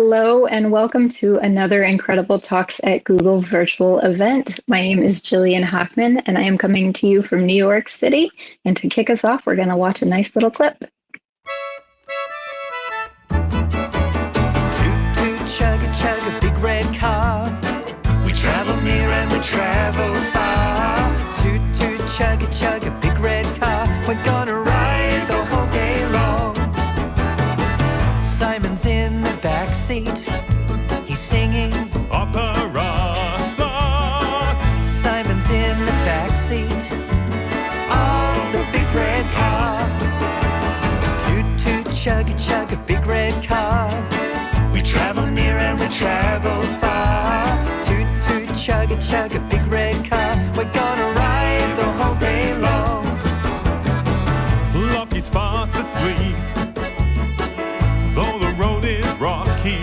Hello and welcome to another Incredible Talks at Google virtual event. My name is Jillian Hockman and I am coming to you from New York City. And to kick us off, we're going to watch a nice little clip. Toot toot chugga chugga big red car. We travel near and we travel far. Toot toot chugga chugga big red car. We're gonna ride the whole day long. Simon's in the back seat. He's singing opera. Simon's in the back seat of the big red car. Toot toot chugga chugga big red car. We travel near and we travel far. Toot toot chugga chugga big red car. We're gonna ride the whole day long. Lucky's fast asleep, though the road is rocky.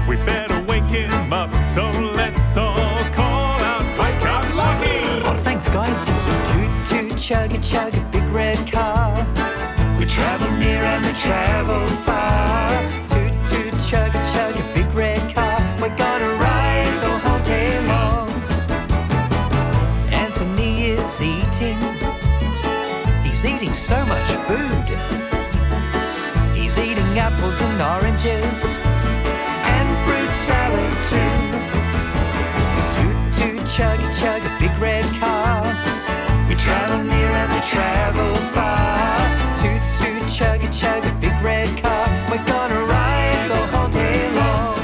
We better wake him up, so let's all call out, wake up Lucky! Oh, thanks guys. Toot toot chugga chugga big red car. We travel near and we travel far. Toot toot chugga chugga big red car. We're gonna ride the whole day long. Anthony is eating. He's eating so much food. He's eating apples and oranges and fruit salad too. Toot toot chugga chugga big red car. We travel near and we travel far. Toot toot chugga chugga big red car. We're gonna ride the whole day long.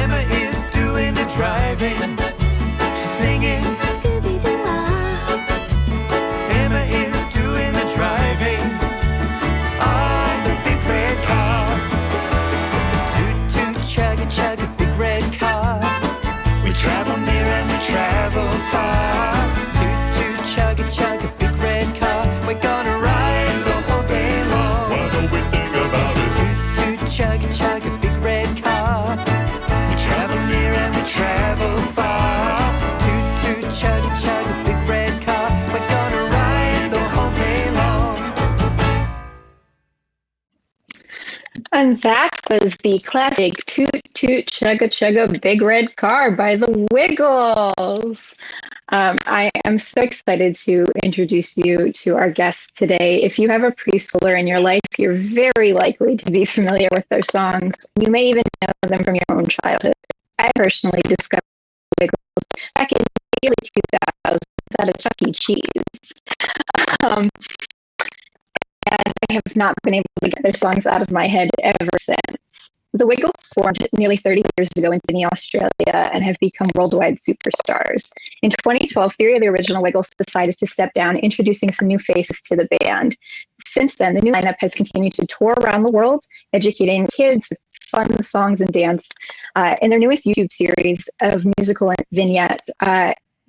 Emma is doing the driving. She's singing Scooby-Doo-ah. Emma is doing the driving on the big red car. Toot toot chugga chugga big red car. We travel near and we travel far. Toot toot chugga chugga big red car. We're gonna ride the whole day long. Why don't we sing about it? Toot toot chugga chugga big red car. We travel near and we travel far. Toot toot chugga chugga big red car. We're gonna ride the whole day long. And that was the classic Toot Toot Chugga Chugga Big Red Car by the Wiggles. I am so excited to introduce you to our guests today. If you have a preschooler in your life, you're very likely to be familiar with their songs. You may even know them from your own childhood. I personally discovered the Wiggles back in the early 2000s at a Chuck E. Cheese. And I have not been able to get their songs out of my head ever since. The Wiggles formed nearly 30 years ago in Sydney, Australia, and have become worldwide superstars. In 2012, Theory of the Original Wiggles decided to step down, introducing some new faces to the band. Since then, the new lineup has continued to tour around the world, educating kids with fun songs and dance. In their newest YouTube series of musical vignettes,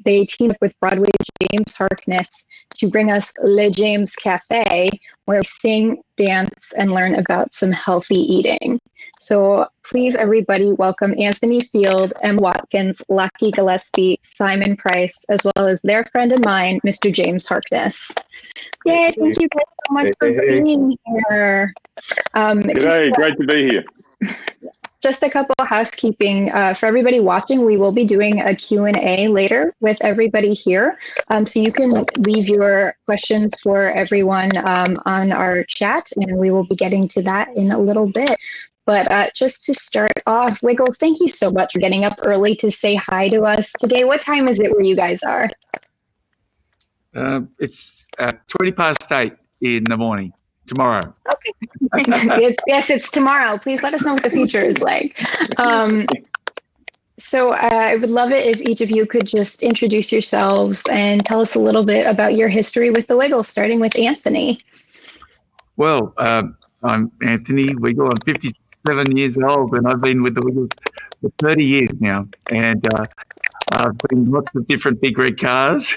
they teamed up with Broadway James Harkness to bring us Le James Cafe, where we sing, dance, and learn about some healthy eating. So please, everybody, welcome Anthony Field, Emma Watkins, Lachy Gillespie, Simon Pryce, as well as their friend and mine, Mr. James Harkness. Yay, thank you guys so much for being here. G'day, great to be here. Just a couple of housekeeping for everybody watching. We will be doing a Q&A later with everybody here. So you can leave your questions for everyone on our chat, and we will be getting to that in a little bit. But just to start off, Wiggles, thank you so much for getting up early to say hi to us today. What time is it where you guys are? It's 20 past 8 in the morning. Tomorrow. Okay. Yes, it's tomorrow. Please let us know what the future is like. So I would love it if each of you could just introduce yourselves and tell us a little bit about your history with the Wiggles, starting with Anthony. Well, I'm Anthony Wiggle. I'm 57 years old, and I've been with the Wiggles for 30 years now. And I've been in lots of different big red cars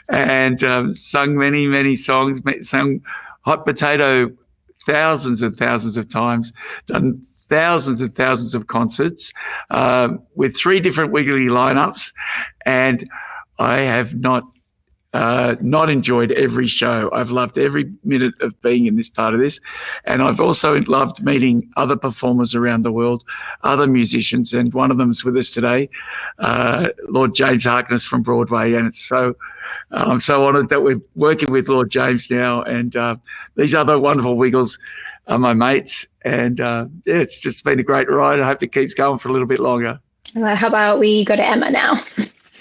and sung many, many songs, sung Hot Potato thousands and thousands of times, done thousands and thousands of concerts with 3 different Wiggly lineups, and I have not not enjoyed every show. I've loved every minute of being in this part of this. And I've also loved meeting other performers around the world, other musicians. And one of them is with us today, Lord James Harkness from Broadway. And it's I'm so honoured that we're working with Lord James now. And these other wonderful Wiggles are my mates. And it's just been a great ride. I hope it keeps going for a little bit longer. How about we go to Emma now?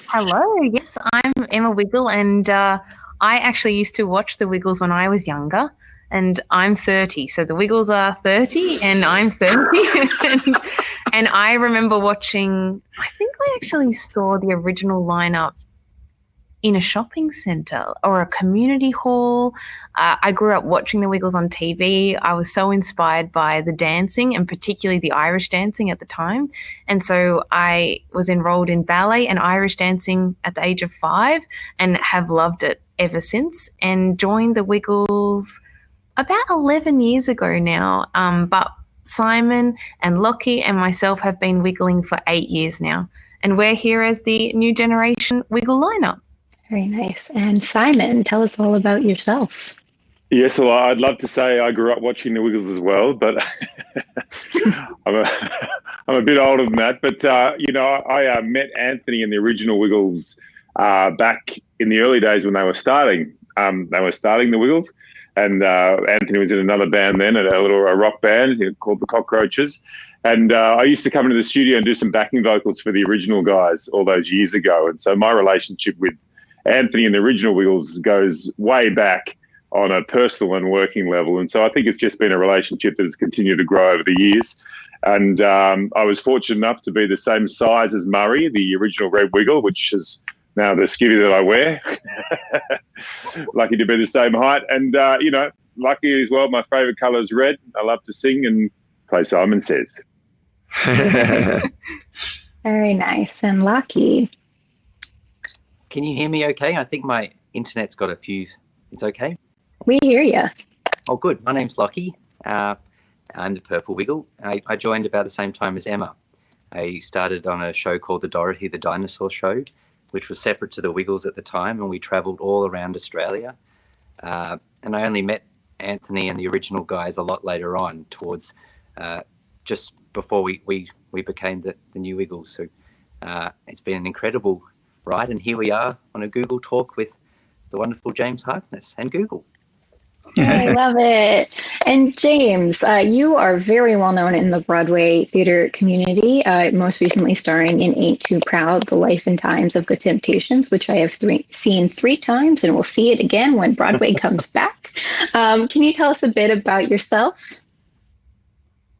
Hello. Yes, I'm Emma Wiggle, and I actually used to watch the Wiggles when I was younger, and I'm 30. So the Wiggles are 30 and I'm 30. and I remember watching, I think I actually saw the original lineup in a shopping centre or a community hall. I grew up watching the Wiggles on TV. I was so inspired by the dancing, and particularly the Irish dancing at the time. And so I was enrolled in ballet and Irish dancing at the age of 5 and have loved it ever since, and joined the Wiggles about 11 years ago now. But Simon and Lachy and myself have been wiggling for 8 years now. And we're here as the new generation Wiggle lineup. Very nice. And Simon, tell us all about yourself. Yes, well, I'd love to say I grew up watching the Wiggles as well, but I'm a bit older than that. But, I met Anthony and the original Wiggles back in the early days when they were starting. The Wiggles. And Anthony was in another band then, a rock band called the Cockroaches. And I used to come into the studio and do some backing vocals for the original guys all those years ago. And so my relationship with Anthony and the original Wiggles goes way back on a personal and working level. And so I think it's just been a relationship that has continued to grow over the years. And I was fortunate enough to be the same size as Murray, the original Red Wiggle, which is now the skivvy that I wear. Lucky to be the same height. And, lucky as well, my favourite colour is red. I love to sing and play Simon Says. Very nice. And Lachy. Can you hear me okay? I think my internet's got a few. It's okay? We hear you. Oh, good. My name's Lachy. I'm the Purple Wiggle. I joined about the same time as Emma. I started on a show called the Dorothy the Dinosaur Show, which was separate to the Wiggles at the time, and we travelled all around Australia. And I only met Anthony and the original guys a lot later on, towards just before we became the new Wiggles. So it's been an incredible ride, and here we are on a Google Talk with the wonderful James Harkness and Google. I love it. And James, you are very well known in the Broadway theater community, most recently starring in Ain't Too Proud, The Life and Times of the Temptations, which I have seen 3 times and will see it again when Broadway comes back. Can you tell us a bit about yourself?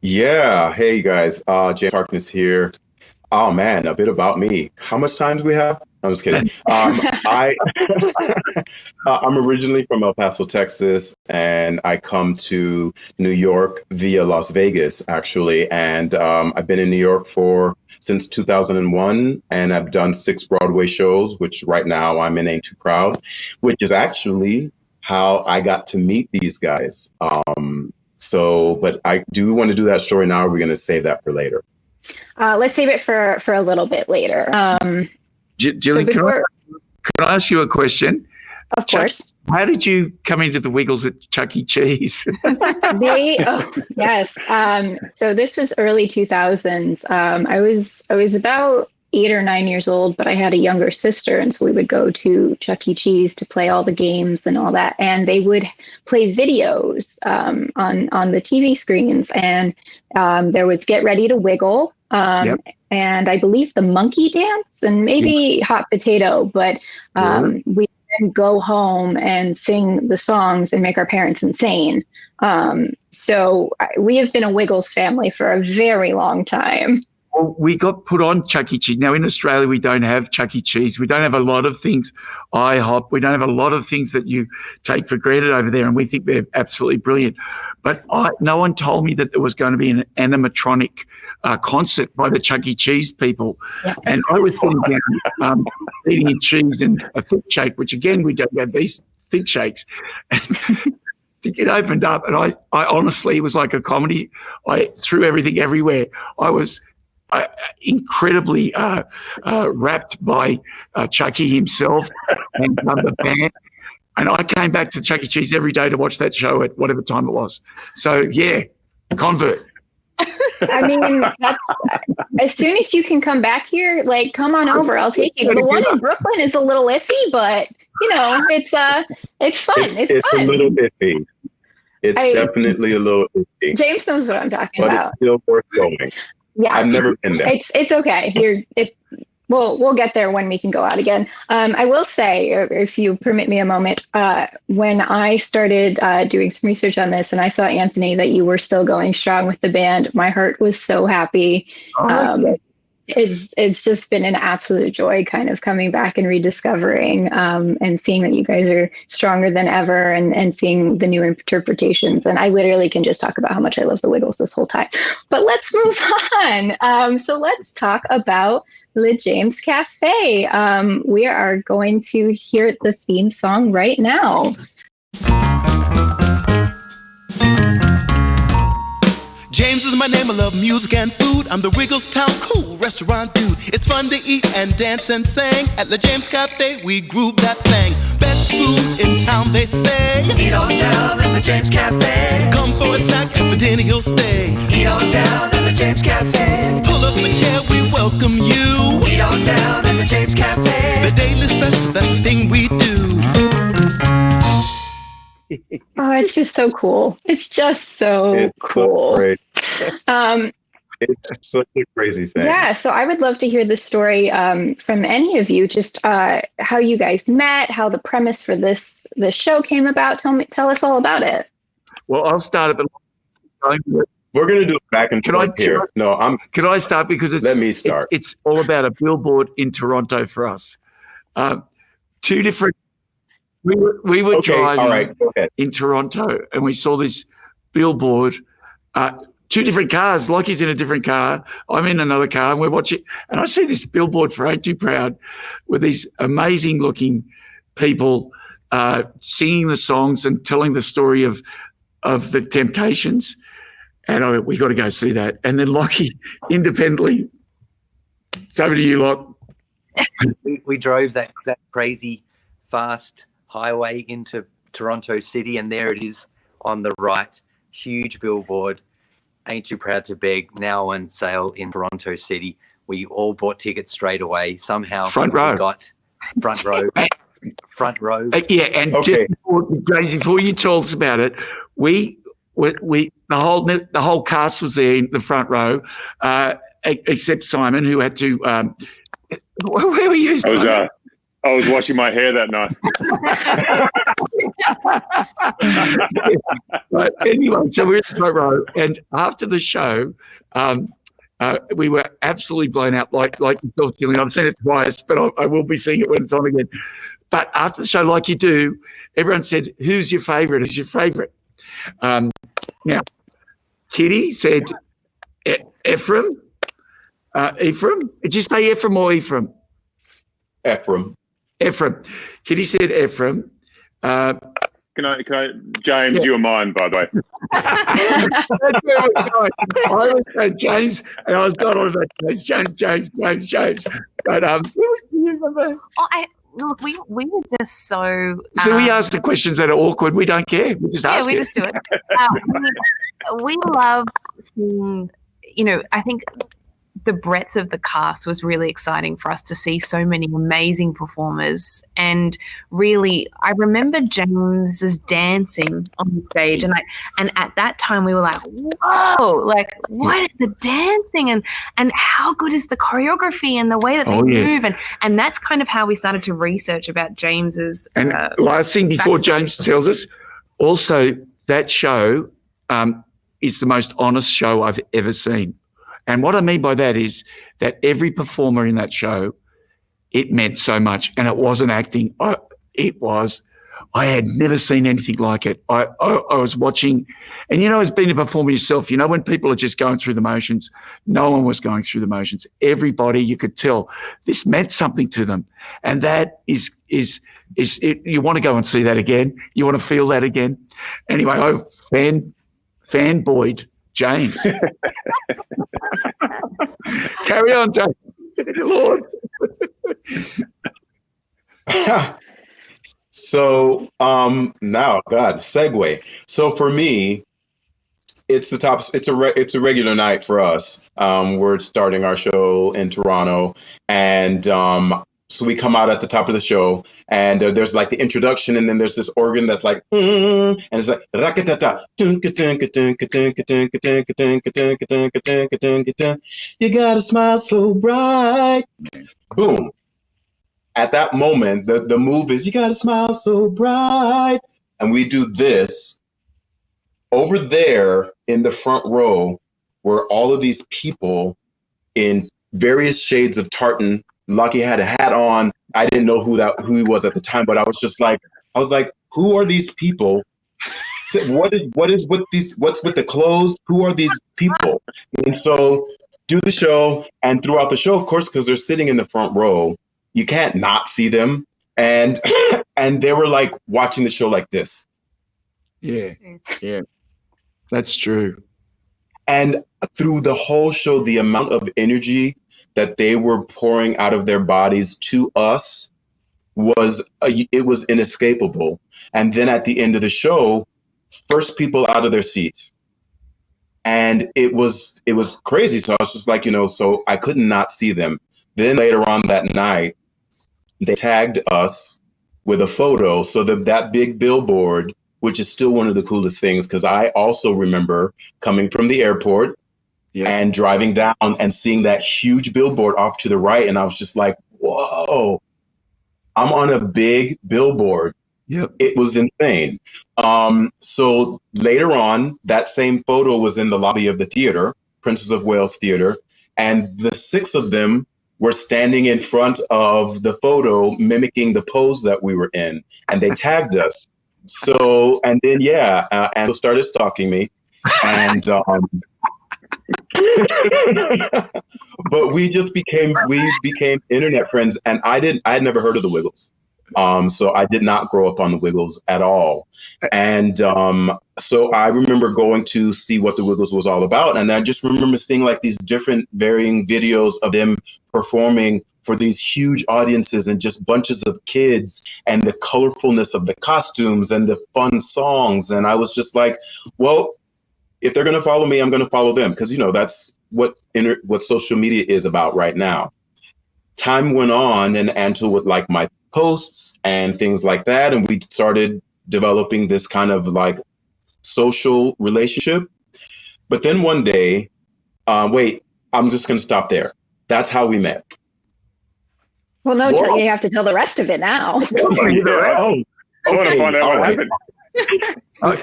Yeah. Hey, guys. James Harkness here. Oh, man, a bit about me. How much time do we have? I'm just kidding. I'm originally from El Paso, Texas, and I come to New York via Las Vegas, actually. And I've been in New York since 2001, and I've done 6 Broadway shows, which right now I'm in Ain't Too Proud, which is actually how I got to meet these guys. But I do want to do that story now. We're going to save that for later. Let's save it for a little bit later. Jillian, can I ask you a question? Of course. How did you come into the Wiggles at Chuck E. Cheese? Yes. So this was early 2000s. I was about 8 or 9 years old, but I had a younger sister, and so we would go to Chuck E. Cheese to play all the games and all that. And they would play videos on the TV screens, and there was Get Ready to Wiggle. Yep. And I believe the monkey dance and maybe hot potato, but we then go home and sing the songs and make our parents insane. So we have been a Wiggles family for a very long time. Well, we got put on Chuck E. Cheese. Now in Australia, we don't have Chuck E. Cheese. We don't have a lot of things, IHOP. We don't have a lot of things that you take for granted over there, and we think they're absolutely brilliant. But no one told me that there was going to be an animatronic concert by the Chuck E. Cheese people. Yeah. And I was sitting down eating a cheese and a thick shake, which again, we don't have these thick shakes. And it opened up, and I honestly, it was like a comedy. I threw everything everywhere. I was incredibly rapped by Chucky himself and the band. And I came back to Chuck E. Cheese every day to watch that show at whatever time it was. So, yeah, convert. I mean, that's, as soon as you can come back here, like, come on over. I'll take you. The one in Brooklyn is a little iffy, but, it's fun. It's fun. It's a little iffy. It's definitely a little iffy. James knows what I'm talking but about. It's still worth going. Yeah. I've never been there. It's okay. We'll get there when we can go out again. I will say, if you permit me a moment, when I started doing some research on this and I saw, Anthony, that you were still going strong with the band, my heart was so happy. It's just been an absolute joy kind of coming back and rediscovering and seeing that you guys are stronger than ever and seeing the new interpretations. And I literally can just talk about how much I love the Wiggles this whole time. But let's move on. So let's talk about Le James Cafe. We are going to hear the theme song right now. James is my name, I love music and food. I'm the Wiggles Town cool restaurant dude. It's fun to eat and dance and sing. At Le James Cafe, we groove that thing. Best food in town, they say. Eat on down at the James Cafe. Come for a snack and for dinner you'll stay. Eat on down at the James Cafe. Pull up a chair, we welcome you. Eat on down at the James Cafe. The daily special, that's the thing we do. Oh, it's just so cool. It's just so cool. So great. It's such a crazy thing. Yeah, so I would love to hear the story from any of you, just how you guys met, how the premise for this show came about. Tell us all about it. Well, I'll start it. We're going to do it back and forth here. Can I start? Because let me start. It's all about a billboard in Toronto for us. Two different. We were driving in Toronto and we saw this billboard, two different cars. Locky's in a different car. I'm in another car and we're watching. And I see this billboard for Ain't Too Proud with these amazing looking people singing the songs and telling the story of the Temptations. And we got to go see that. And then Lochy independently, it's over to you, Lock. We drove that crazy fast highway into Toronto City, and there it is on the right, huge billboard, Ain't Too Proud to Beg, now on sale in Toronto City. We all bought tickets straight away. Somehow front row. We got front row. Front row. Yeah, and just before you tell us about it, we the whole cast was there in the front row, except Simon, who had to. Where were you? I was washing my hair that night. But anyway, so we're in the front row, and after the show, we were absolutely blown out, like yourself, Gillian. I've seen it twice, but I will be seeing it when it's on again. But after the show, like you do, everyone said, "Who's your favourite? Who's your favourite?" Now, Kitty said, Ephraim. Ephraim? Did you say Ephraim or Ephraim? Ephraim. Kitty said Ephraim. Can I, James, you were mine, by the way. That's where I was going. I was saying James, and I was going on about James. But you remember? Look, we were just so. So we ask the questions that are awkward. We don't care. We just ask. Yeah, we just do it. We love seeing. I think the breadth of the cast was really exciting for us to see so many amazing performers. And really, I remember James's dancing on the stage, and at that time we were like, whoa, like what is the dancing and how good is the choreography and the way that they move, and that's kind of how we started to research about James's. And last thing before James tells us, also that show is the most honest show I've ever seen. And what I mean by that is that every performer in that show, it meant so much. And it wasn't acting. I had never seen anything like it. I was watching, and as being a performer yourself, when people are just going through the motions, no one was going through the motions. Everybody, you could tell this meant something to them. And that is you want to go and see that again. You want to feel that again. Anyway, I fanboyed James. Carry on, James. Lord. So now, God, segue. So for me, it's the top. It's a regular night for us. We're starting our show in Toronto, and so we come out at the top of the show, and there's like the introduction, and then there's this organ that's like, and it's like rakatata, you gotta smile so bright. Boom. At that moment, the move is you gotta smile so bright, and we do this. Over there in the front row were all of these people in various shades of tartan. Lachy had a hat on. I didn't know who he was at the time, but I was like, who are these people? What's with the clothes? Who are these people? And so do the show, and throughout the show, of course, because they're sitting in the front row, you can't not see them. And and they were like watching the show like this. Yeah. That's true. And through the whole show, the amount of energy that they were pouring out of their bodies to us was inescapable. And then at the end of the show, first people out of their seats. And it was crazy. So I was just like, so I could not see them. Then later on that night, they tagged us with a photo. So that big billboard, which is still one of the coolest things, because I also remember coming from the airport and driving down and seeing that huge billboard off to the right. And I was just like, whoa, I'm on a big billboard. Yep. It was insane. So later on, that same photo was in the lobby of the theater, Princess of Wales Theater, and the 6 of them were standing in front of the photo, mimicking the pose that we were in, and they tagged us. So, and then, Angela started stalking me, and but we became internet friends, and I had never heard of the Wiggles. So I did not grow up on the Wiggles at all. And so I remember going to see what the Wiggles was all about. And I just remember seeing like these different varying videos of them performing for these huge audiences and just bunches of kids and the colorfulness of the costumes and the fun songs. And I was just like, well, if they're going to follow me, I'm going to follow them. Because, that's what social media is about right now. Time went on, and Anto would like my posts and things like that, and we started developing this kind of like social relationship. But then one day, I'm just going to stop there. That's how we met. Well, no, you have to tell the rest of it now. I want to find out what happened.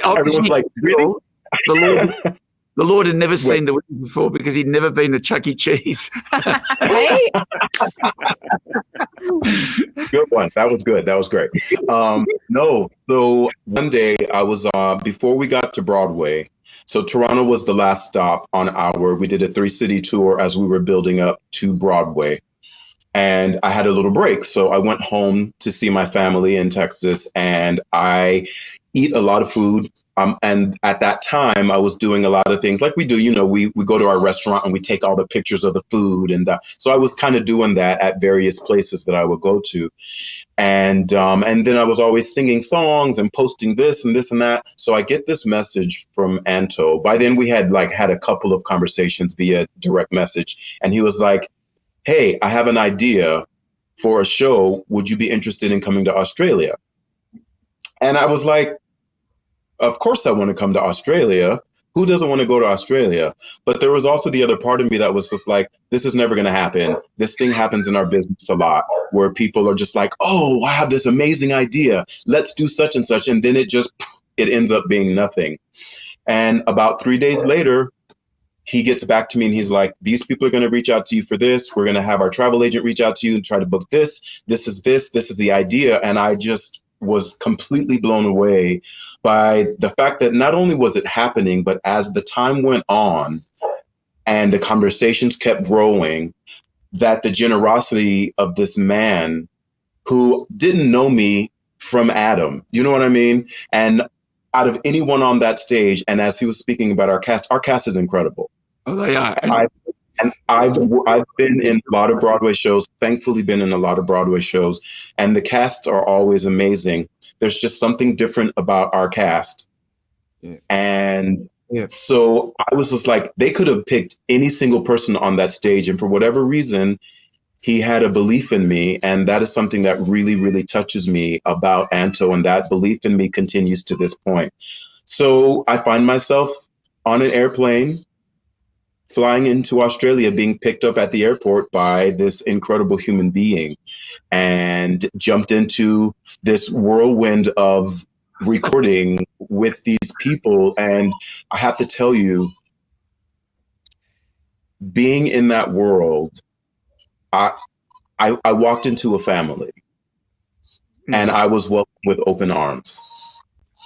Everyone's like, really? The Lord had never seen the Wiggles before because he'd never been to Chuck E. Cheese. Right? Good one. That was good. That was great. No. So one day I was before we got to Broadway. So Toronto was the last stop we did a 3-city tour as we were building up to Broadway. And I had a little break. So I went home to see my family in Texas, and I eat a lot of food. And at that time, I was doing a lot of things like we do. We go to our restaurant and we take all the pictures of the food. And so I was kind of doing that at various places that I would go to. And then I was always singing songs and posting this and this and that. So I get this message from Anto. By then we had had a couple of conversations via direct message. And he was like, hey, I have an idea for a show. Would you be interested in coming to Australia? And I was like, of course I want to come to Australia. Who doesn't want to go to Australia? But there was also the other part of me that was just like, this is never going to happen. This thing happens in our business a lot where people are just like, oh, I have this amazing idea. Let's do such and such. And then it ends up being nothing. And about 3 days later, he gets back to me and he's like, these people are going to reach out to you for this. We're going to have our travel agent reach out to you and try to book this. This is the idea. And I just was completely blown away by the fact that not only was it happening, but as the time went on and the conversations kept growing, that the generosity of this man who didn't know me from Adam, you know what I mean? And out of anyone on that stage, and as he was speaking about our cast is incredible. Oh, they are. I've been in a lot of Broadway shows, thankfully been in a lot of Broadway shows, and the casts are always amazing. There's just something different about our cast. Yeah. And so I was just like, they could have picked any single person on that stage, and for whatever reason, he had a belief in me, and that is something that really, really touches me about Anto, and that belief in me continues to this point. So I find myself on an airplane flying into Australia, being picked up at the airport by this incredible human being, and jumped into this whirlwind of recording with these people. And I have to tell you, being in that world, I walked into a family, and I was welcomed with open arms.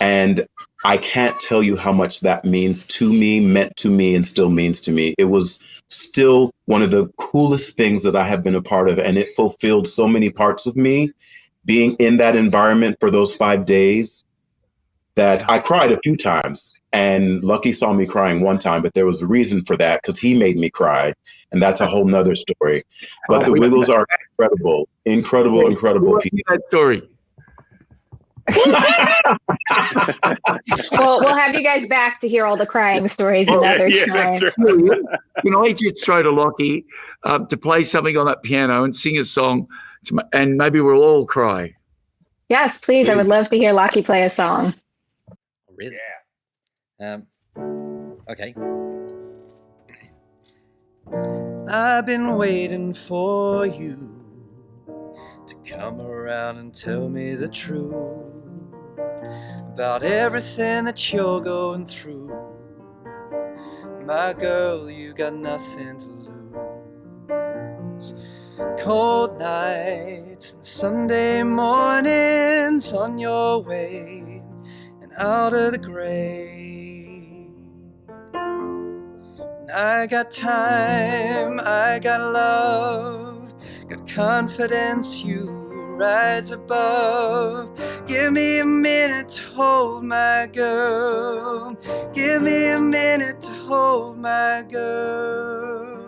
And I can't tell you how much that means to me, meant to me, and still means to me. It was still one of the coolest things that I have been a part of, and it fulfilled so many parts of me, being in that environment for those 5 days, that I cried a few times. And Lucky saw me crying one time, but there was a reason for that, because he made me cry, and that's a whole nother story. But the Wiggles are incredible people. That story. Well, we'll have you guys back to hear all the crying stories another time. That's right. Can I just throw to Lockie to play something on that piano and sing a song, and maybe we'll all cry? Yes, please. I would love to hear Lachy play a song. Really? Yeah. Okay. I've been waiting for you to come around and tell me the truth about everything that you're going through. My girl, you got nothing to lose. Cold nights and Sunday mornings on your way and out of the grave. I got time, I got love, got confidence, you rise above. Give me a minute to hold my girl. Give me a minute to hold my girl.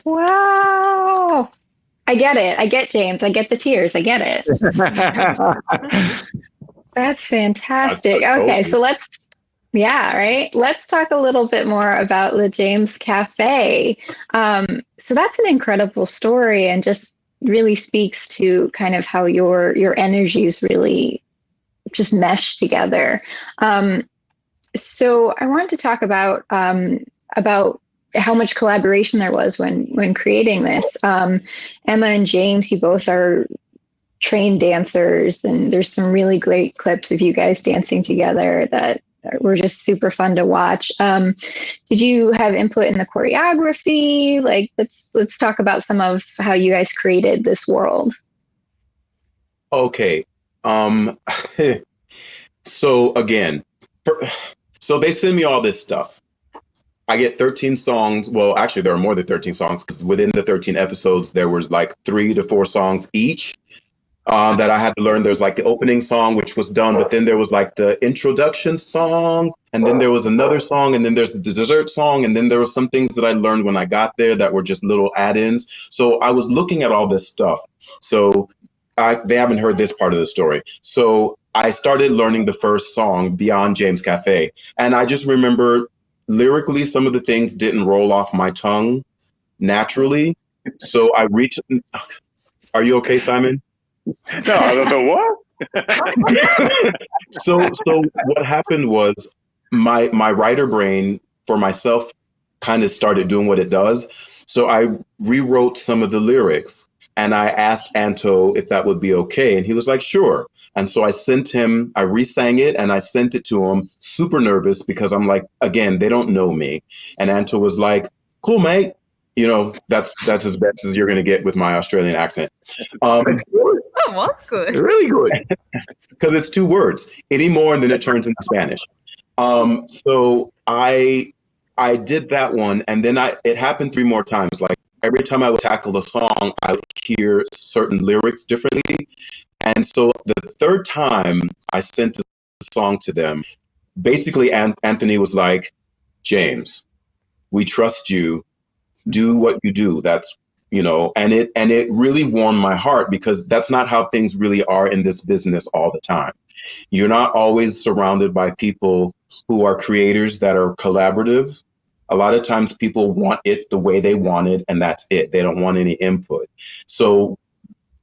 Wow. I get it. I get James. I get the tears. I get it. That's fantastic. Okay, so let's talk a little bit more about Le James Cafe. So that's an incredible story, and just really speaks to kind of how your energies really just mesh together. So I wanted to talk about how much collaboration there was when creating this. Emma and James, you both are trained dancers, and there's some really great clips of you guys dancing together that were just super fun to watch. Did you have input in the choreography? Like, let's talk about some of how you guys created this world. Okay. So again, so they send me all this stuff. I get 13 songs. Well, actually, there are more than 13 songs, because within the 13 episodes, there was like 3 to 4 songs each that I had to learn. There's like the opening song, which was done, but then there was like the introduction song, and then there was another song, and then there's the dessert song, and then there were some things that I learned when I got there that were just little add-ins. So I was looking at all this stuff. So they haven't heard this part of the story. So I started learning the first song, Beyond James Cafe, and I just remember lyrically, some of the things didn't roll off my tongue naturally. So I reached. Are you okay, Simon? No, I don't know what. So what happened was my writer brain for myself kind of started doing what it does. So I rewrote some of the lyrics, and I asked Anto if that would be okay. And he was like, sure. And so I re-sang it, and I sent it to him, super nervous, because I'm like, again, they don't know me. And Anto was like, cool, mate. You know, that's as best as you're going to get with my Australian accent. That was good. Really good. Because it's 2 words, any more, and then it turns into Spanish. So I did that one, and then it happened 3 more times. Like, every time I would tackle a song, I would hear certain lyrics differently. And so the third time I sent the song to them, basically Anthony was like, James, we trust you. Do what you do. That's, and it really warmed my heart, because that's not how things really are in this business all the time. You're not always surrounded by people who are creators that are collaborative. A lot of times people want it the way they want it, and that's it. They don't want any input. So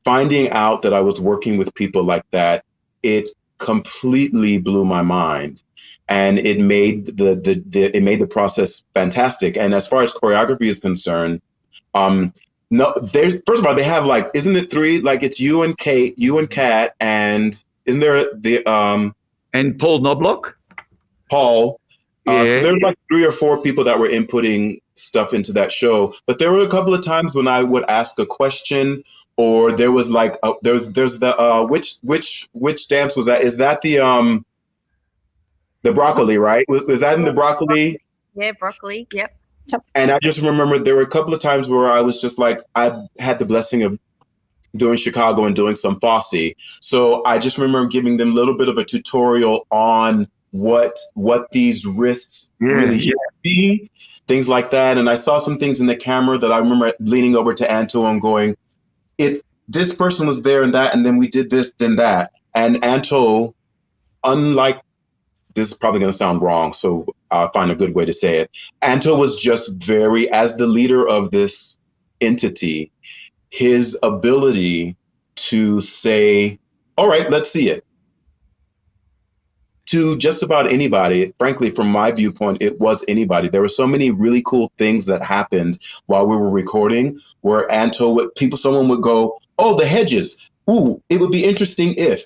finding out that I was working with people like that, it completely blew my mind, and it made the process fantastic. And as far as choreography is concerned, no, first of all, they have like, isn't it three? Like, it's you and Kate, you and Kat, and isn't there and Paul Knobloch? Paul. Yeah. So there's like 3 or 4 people that were inputting stuff into that show. But there were a couple of times when I would ask a question, or there was like there's the which dance was that? Is that the broccoli, right? Was that in the broccoli? Yeah, broccoli. Yep. And I just remember there were a couple of times where I was just like, I had the blessing of doing Chicago and doing some Fosse. So I just remember giving them a little bit of a tutorial on what these wrists really should be, things like that. And I saw some things in the camera that I remember leaning over to Anto and going, if this person was there and that, and then we did this, then that. And Anto, unlike, this is probably going to sound wrong, so I'll find a good way to say it. Anto was just very, as the leader of this entity, his ability to say, all right, let's see it, to just about anybody. Frankly, from my viewpoint, it was anybody. There were so many really cool things that happened while we were recording, where someone would go, oh, the hedges. Ooh, it would be interesting if.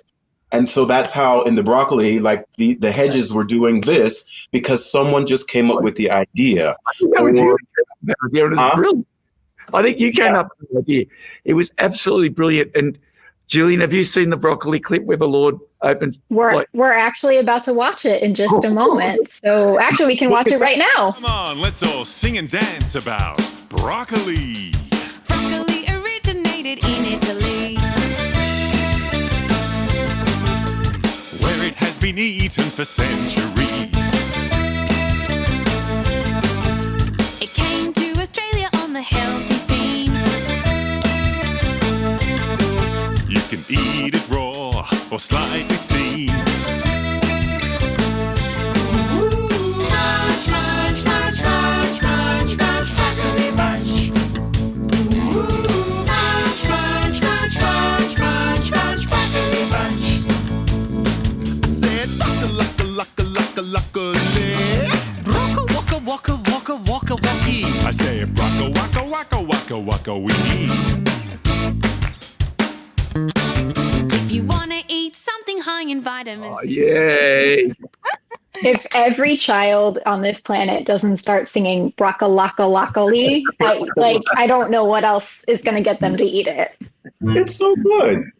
And so that's how in the broccoli, like the hedges were doing this because someone just came up with the idea. Brilliant. I think you came up with the idea. It was absolutely brilliant. And Julian, have you seen the broccoli clip where the Lord opens? We're actually about to watch it in just a moment. So actually, we can watch it right now. Come on, let's all sing and dance about broccoli. Broccoli originated in Italy, where it has been eaten for centuries. It came to Australia on the healthy scene. You can eat it raw or slightly steamed. Munch, munch, munch, munch, munch, munch, broccoli munch. Munch, munch, munch, munch, munch, munch, broccoli munch. Said broccoli. Waka waka waka waka waki. I say brocka waka waka waka waka wee. If you want to eat something high in vitamins. Oh, yay. If every child on this planet doesn't start singing broccoloccolocally, I don't know what else is going to get them to eat it. It's so good.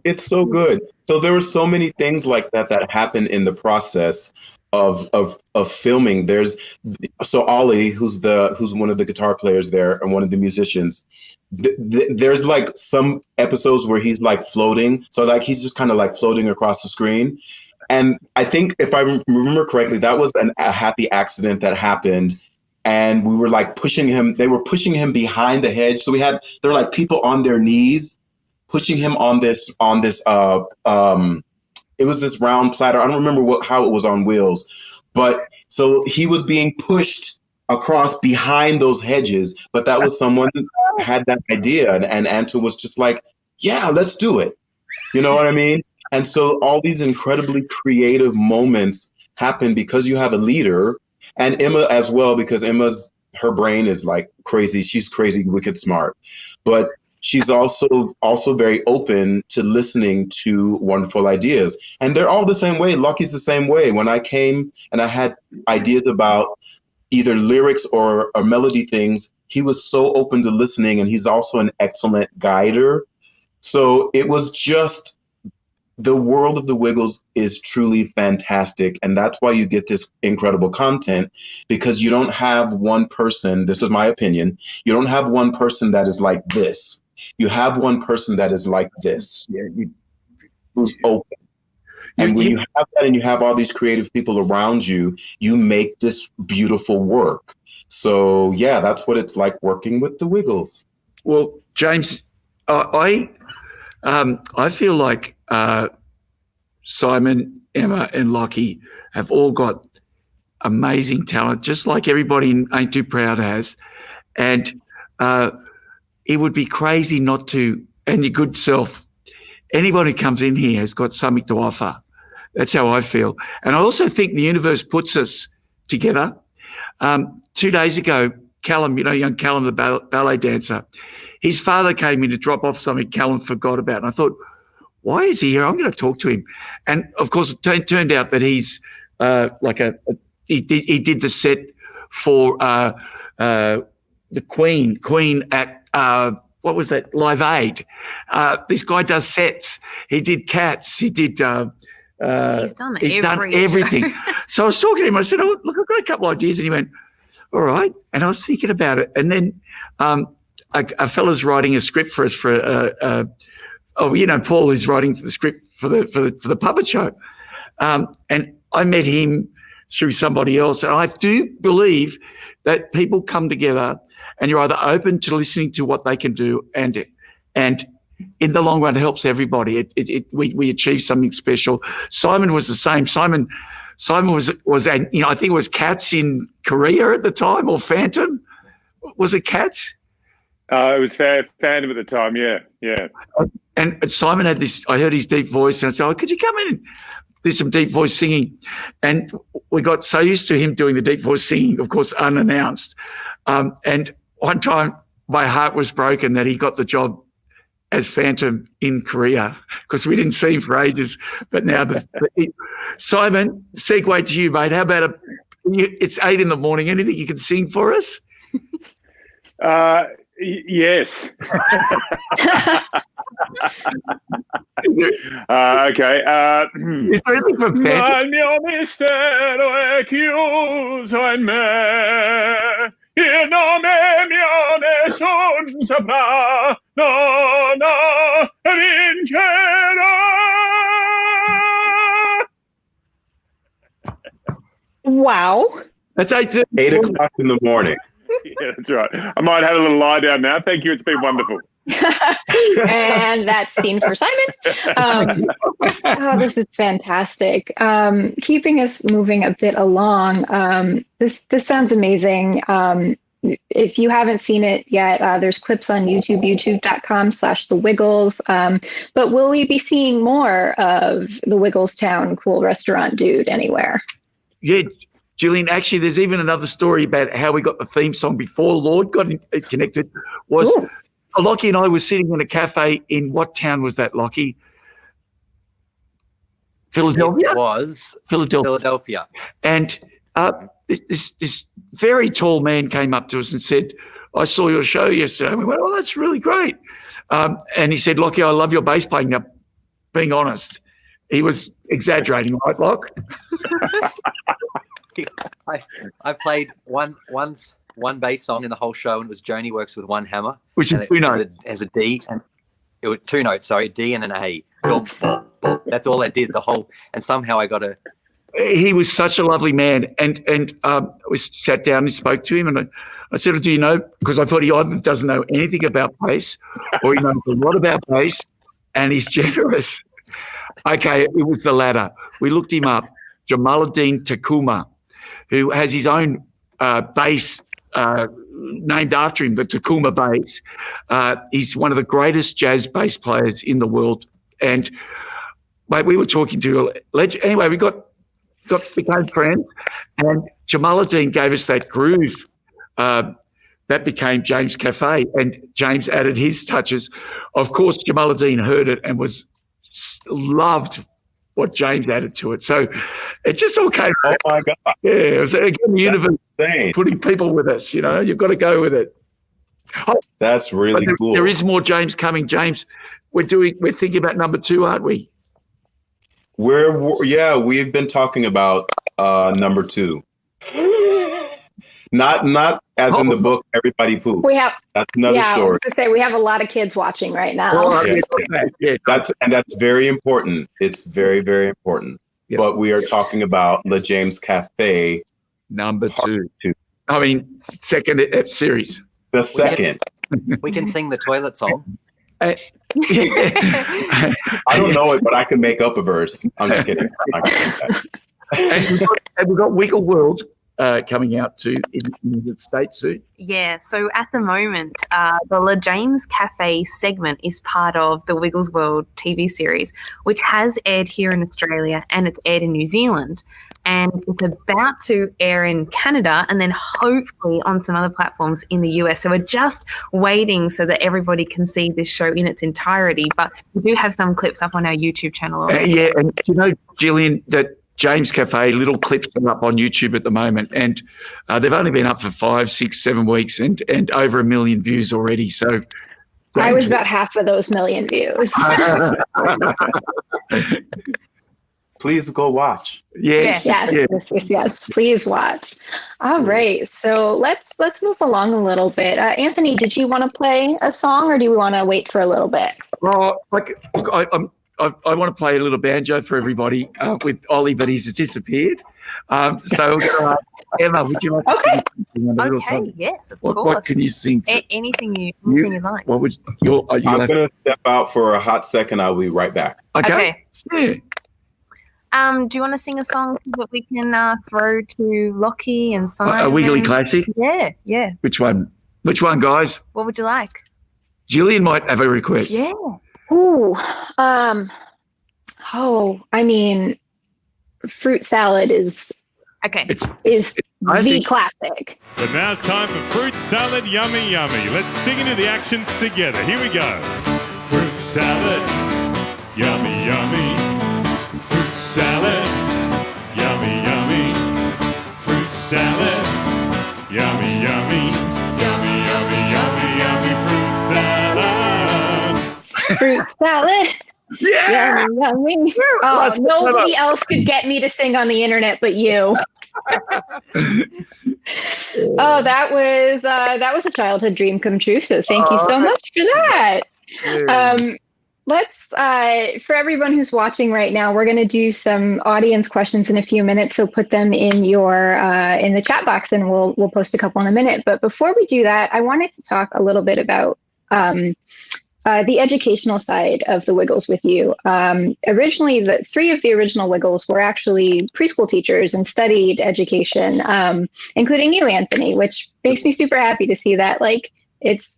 It's so good. So there were so many things like that happened in the process of filming. So Ollie, who's one of the guitar players there and one of the musicians, there's like some episodes where he's like floating. So like he's just kind of like floating across the screen. And I think if I remember correctly, that was a happy accident that happened. And we were like pushing him. They were pushing him behind the hedge. So there were like people on their knees pushing him on this. It was this round platter. I don't remember how it was on wheels, but so he was being pushed across behind those hedges. But that was someone who had that idea, and Anto was just like, "Yeah, let's do it." You know what I mean? And so all these incredibly creative moments happen because you have a leader, and Emma as well, because her brain is like crazy. She's crazy, wicked smart, but she's also very open to listening to wonderful ideas. And they're all the same way. Lucky's the same way. When I came and I had ideas about either lyrics or melody things, he was so open to listening, and he's also an excellent guider. So it was just the world of the Wiggles is truly fantastic. And that's why you get this incredible content, because you don't have one person, this is my opinion, you don't have one person that is like this. You have one person that is like this, who's open. And when you have that and you have all these creative people around you, you make this beautiful work. So, yeah, that's what it's like working with the Wiggles. Well, James, I feel like Simon, Emma, and Lachy have all got amazing talent, just like everybody in Ain't Too Proud has. And it would be crazy not to, and your good self, anybody who comes in here has got something to offer. That's how I feel. And I also think the universe puts us together. 2 days ago, Callum, young Callum, the ballet dancer, his father came in to drop off something Callum forgot about. And I thought, why is he here? I'm going to talk to him. And, of course, it turned out that he's he did the set for the Queen at what was that? Live Aid. This guy does sets. He did Cats. He did he's done everything. So I was talking to him. I said, "Oh, look, I've got a couple of ideas." And he went, "All right." And I was thinking about it. And then a fella's writing a script for us for Paul is writing the script for the puppet show. And I met him through somebody else. And I do believe that people come together and you're either open to listening to what they can do, and in the long run, it helps everybody. We achieve something special. Simon was the same. Simon was I think it was Cats in Korea at the time, or Phantom. Was it Cats? It was Phantom at the time. Yeah. And Simon had this. I heard his deep voice, and I said, "Oh, could you come in and do some deep voice singing?" And we got so used to him doing the deep voice singing, of course, unannounced. And one time, my heart was broken that he got the job as Phantom in Korea, because we didn't see him for ages. But now, Simon, segue to you, mate. How about it's 8 a.m. Anything you can sing for us? Yes. Okay. Is there anything from Phantom? Il nome mio nessun saprà, no, vincerà. Wow. That's 8 o'clock in the morning. Yeah, that's right. I might have a little lie down now. Thank you. It's been wonderful. And that's scene for Simon. This is fantastic. Keeping us moving a bit along, this sounds amazing. If you haven't seen it yet, there's clips on YouTube, youtube.com/The Wiggles. But will we be seeing more of the Wigglestown Cool Restaurant Dude anywhere? Yeah, Gillian, actually, there's even another story about how we got the theme song before Lord got connected. Lachy and I were sitting in a cafe in what town was that, Lachy? Philadelphia? It was Philadelphia. And this very tall man came up to us and said, "I saw your show yesterday." And we went, "Oh, that's really great." And he said, "Lachy, I love your bass playing." Now, being honest, he was exaggerating, right, Lock? I played one bass song in the whole show, and it was Joni Works with One Hammer, which is 2 notes. As a D, and it was 2 notes. Sorry, D and an A. That's all I did. The whole, and somehow I got a. He was such a lovely man, and we sat down and spoke to him, and I said, "Do you know?" Because I thought he either doesn't know anything about bass, or he knows a lot about bass, and he's generous. Okay, it was the latter. We looked him up, Jamaluddin Takuma, who has his own bass named after him, the Takuma bass. He's one of the greatest jazz bass players in the world. And mate, we were talking to anyway, we became friends, and Jamaluddin gave us that groove that became James Cafe, and James added his touches. Of course, Jamaluddin heard it and loved what James added to it. So it just all came. Oh my God! Yeah, it was again the universe putting people with us. You've got to go with it. That's really cool. There is more James coming. James, we're thinking about number 2, aren't we? We've been talking about number 2. Not as in the book Everybody Poops. We have, That's another story. I was gonna say, we have a lot of kids watching right now. Yeah. That's very important. It's very, very important. Yep. But we are talking about the James Cafe number 2. I mean, second series. The second. We can sing the toilet song. I don't know it, but I can make up a verse. I'm just kidding. And we've got Wiggle World coming out too in the States soon. Yeah, so at the moment, the La James Cafe segment is part of the Wiggles World TV series, which has aired here in Australia and it's aired in New Zealand. And it's about to air in Canada and then hopefully on some other platforms in the US. So we're just waiting so that everybody can see this show in its entirety. But we do have some clips up on our YouTube channel already. Yeah, and you know, Gillian, that James Cafe, little clips are up on YouTube at the moment, and they've only been up for 5, 6, 7 weeks and over 1 million views already. So I was about half of those 1 million views. Please go watch. Yes. Yes. Please watch. All right. So let's move along a little bit. Anthony, did you want to play a song or do we want to wait for a little bit? Oh, I want to play a little banjo for everybody with Ollie, but he's disappeared. So Emma, would you like to sing a little song? Yes, of course. What can you sing? Anything you like. What would I'm going to step out for a hot second. I'll be right back. Okay. Yeah. Do you want to sing a song so that we can throw to Lachy and Simon? A Wiggly classic? Yeah. Which one, guys? What would you like? Gillian might have a request. Yeah. Ooh. I mean, fruit salad is the classic. But now it's time for fruit salad, yummy, yummy. Let's sing into the actions together. Here we go. Fruit salad, yummy, yummy. Fruit salad, yummy, yummy. Fruit salad, yummy, yummy. Yummy, yummy, yummy, yummy. Fruit salad. Fruit salad. Yeah. Yummy. Oh, nobody else could get me to sing on the internet but you. Oh, that was a childhood dream come true. So thank you so much for that. Let's for everyone who's watching right now, we're going to do some audience questions in a few minutes. So put them in your in the chat box, and we'll post a couple in a minute. But before we do that, I wanted to talk a little bit about the educational side of the Wiggles with you. Originally, the 3 of the original Wiggles were actually preschool teachers and studied education, including you, Anthony, which makes me super happy to see that.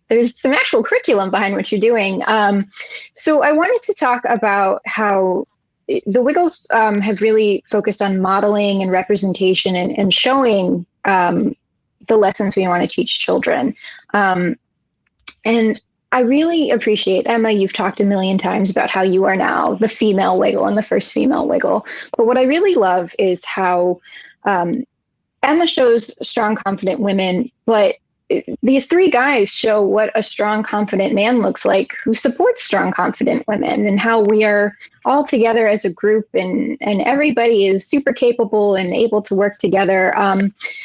There's some actual curriculum behind what you're doing. So I wanted to talk about how the Wiggles have really focused on modeling and representation and showing the lessons we want to teach children. And I really appreciate, Emma, you've talked a million times about how you are now the female Wiggle and the first female Wiggle. But what I really love is how Emma shows strong, confident women, but the 3 guys show what a strong, confident man looks like who supports strong, confident women, and how we are all together as a group and everybody is super capable and able to work together.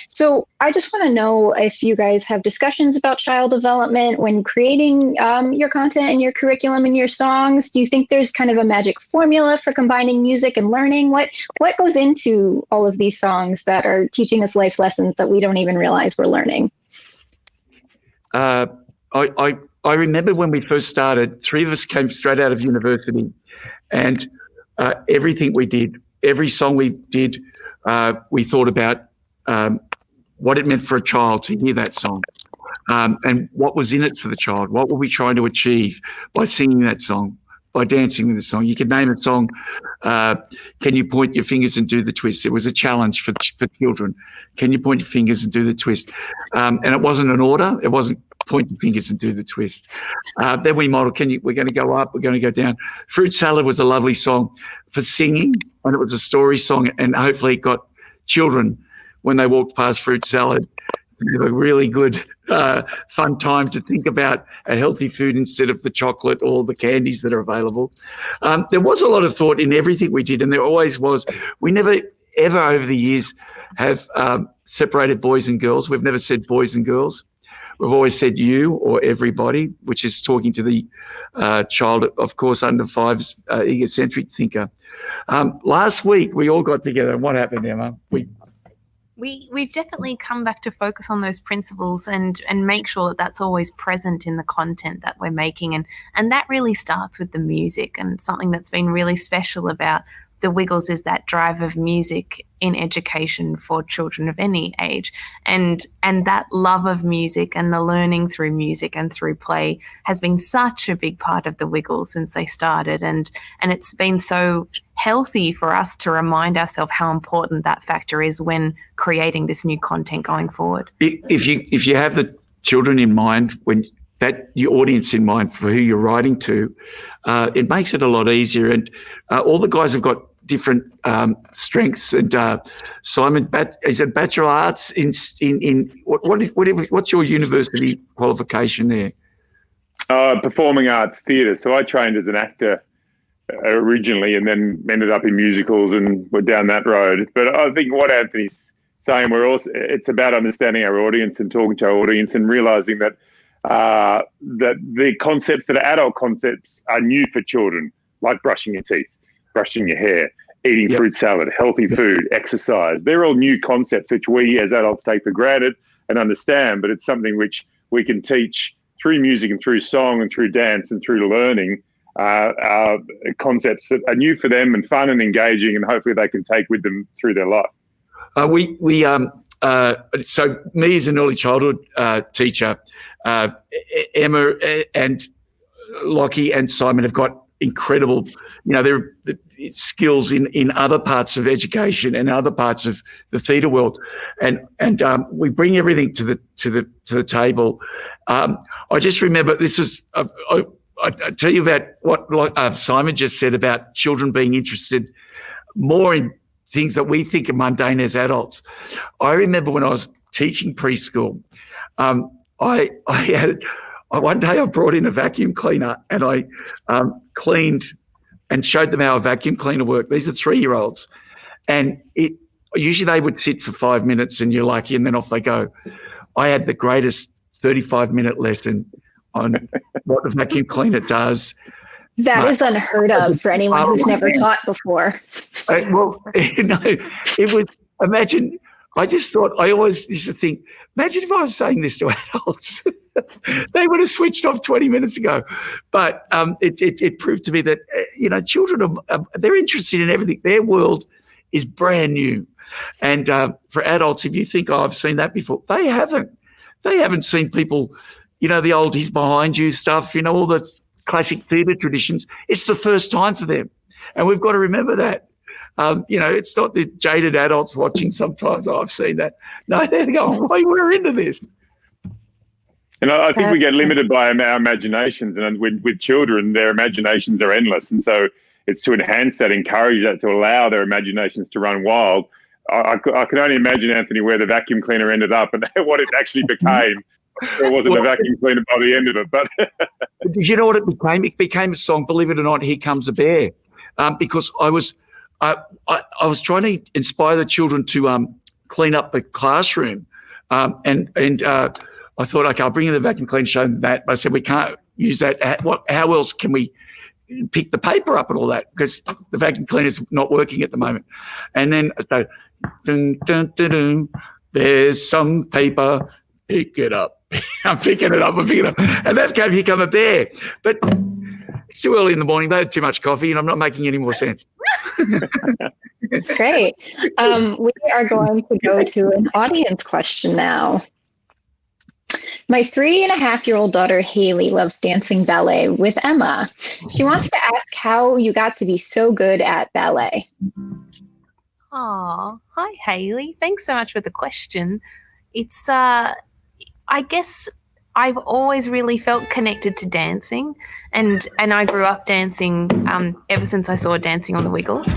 So I just want to know if you guys have discussions about child development when creating your content and your curriculum and your songs. Do you think there's kind of a magic formula for combining music and learning? What goes into all of these songs that are teaching us life lessons that we don't even realize we're learning? I remember when we first started, 3 of us came straight out of university, and everything we did, every song we did, we thought about what it meant for a child to hear that song, and what was in it for the child. What were we trying to achieve by singing that song, by dancing with the song? You could name a song. Can you point your fingers and do the twist? It was a challenge for children. Can you point your fingers and do the twist? And it wasn't an order. It wasn't point your fingers and do the twist. Then we modeled, we're going to go up, we're going to go down. Fruit Salad was a lovely song for singing, and it was a story song, and hopefully it got children, when they walked past Fruit Salad, have a really good, fun time to think about a healthy food instead of the chocolate or the candies that are available. There was a lot of thought in everything we did, and there always was. We never, ever over the years have separated boys and girls. We've never said boys and girls. We've always said you or everybody, which is talking to the child, of course, under five's egocentric thinker. Last week, we all got together. And what happened, Emma? We've definitely come back to focus on those principles and make sure that that's always present in the content that we're making. And that really starts with the music, and something that's been really special about the Wiggles is that drive of music in education for children of any age. And that love of music and the learning through music and through play has been such a big part of the Wiggles since they started. And it's been so healthy for us to remind ourselves how important that factor is when creating this new content going forward. If you have the children in mind, when that your audience in mind for who you're writing to, it makes it a lot easier. And all the guys have got different strengths. And Simon, is it Bachelor of Arts in what's your university qualification there? Performing arts theatre. So I trained as an actor originally, and then ended up in musicals, and we're down that road. But I think what Anthony's saying, it's about understanding our audience and talking to our audience and realising that that the concepts that are adult concepts are new for children, like brushing your teeth, brushing your hair, eating fruit salad, healthy food, exercise. They're all new concepts which we as adults take for granted and understand, but it's something which we can teach through music and through song and through dance and through learning concepts that are new for them and fun and engaging, and hopefully they can take with them through their life. So me as an early childhood teacher, Emma and Lachy and Simon have got incredible, they're skills in other parts of education and other parts of the theatre world, and we bring everything to the table. I just remember this was. I tell you about what Simon just said about children being interested more in things that we think are mundane as adults. I remember when I was teaching preschool, one day I brought in a vacuum cleaner and I cleaned and showed them how a vacuum cleaner worked. These are 3-year-olds, and usually they would sit for 5 minutes and you're lucky, and then off they go. I had the greatest 35-minute lesson on what the vacuum cleaner does. That is unheard of for anyone who's never taught before. It was, imagine, I just thought, I always used to think, imagine if I was saying this to adults. They would have switched off 20 minutes ago. But it proved to me that, children, they're interested in everything. Their world is brand new. And for adults, if you think, I've seen that before, they haven't. They haven't seen people, the old he's behind you stuff, all the classic theatre traditions. It's the first time for them. And we've got to remember that. It's not the jaded adults watching sometimes, I've seen that. No, they're going, we're into this. And I think we get limited by our imaginations, and with children, their imaginations are endless. And so it's to enhance that, encourage that, to allow their imaginations to run wild. I can only imagine, Anthony, where the vacuum cleaner ended up and what it actually became. It wasn't a vacuum cleaner by the end of it. But you know what it became? It became a song, believe it or not, Here Comes a Bear, because I was trying to inspire the children to clean up the classroom, and I thought, okay, I'll bring in the vacuum cleaner, show them that. But I said, we can't use that. How else can we pick the paper up and all that? Because the vacuum cleaner's not working at the moment. And then I started, dun, dun, dun, dun, there's some paper, pick it up. I'm picking it up. And that came, Here Come a Bear. But it's too early in the morning. They had too much coffee and I'm not making any more sense. It's great. We are going to go to an audience question now. My 3.5-year-old daughter, Haley, loves dancing ballet with Emma. She wants to ask how you got to be so good at ballet. Oh, hi, Haley. Thanks so much for the question. It's, I guess I've always really felt connected to dancing, and I grew up dancing ever since I saw Dancing on the Wiggles.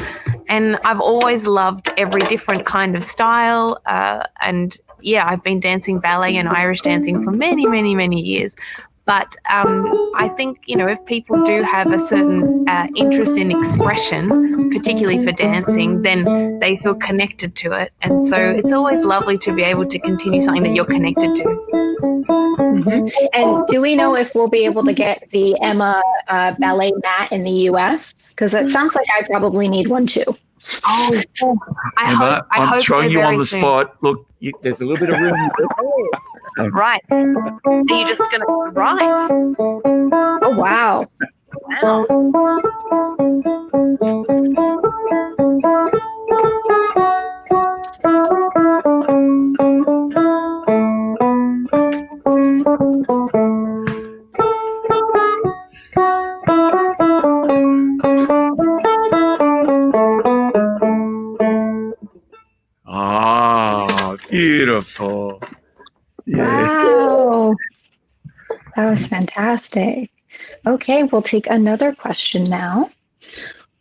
And I've always loved every different kind of style. And yeah, I've been dancing ballet and Irish dancing for many, many, many years. But I think, if people do have a certain interest in expression, particularly for dancing, then they feel connected to it. And so it's always lovely to be able to continue something that you're connected to. Mm-hmm. And do we know if we'll be able to get the Emma ballet mat in the U.S.? Because it sounds like I probably need one too. Oh, yes. I I'm hope throwing so you on very the soon. spot. Look, there's a little bit of room. Right. Are you just going to write? Oh, wow. Wow. Ah, beautiful. Yeah. Wow. That was fantastic. Okay, we'll take another question now.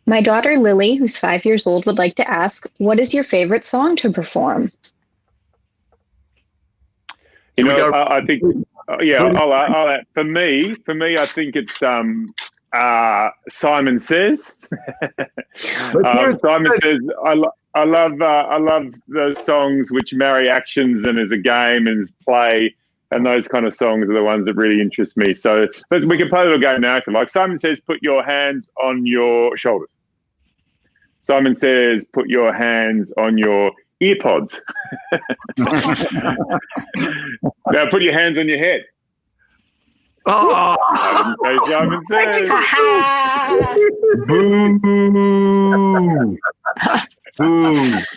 My daughter Lily, who's 5 years old, would like to ask, what is your favorite song to perform? You we know, go- I think, I'll for me, I think it's Simon Says. Simon Says. I love those songs which marry actions and is a game and is play, and those kind of songs are the ones that really interest me. So we can play a little game now if you like. Simon Says, put your hands on your shoulders. Simon Says, put your hands on your earpods. Now put your hands on your head. Oh, Simon Says. Boo! Boo!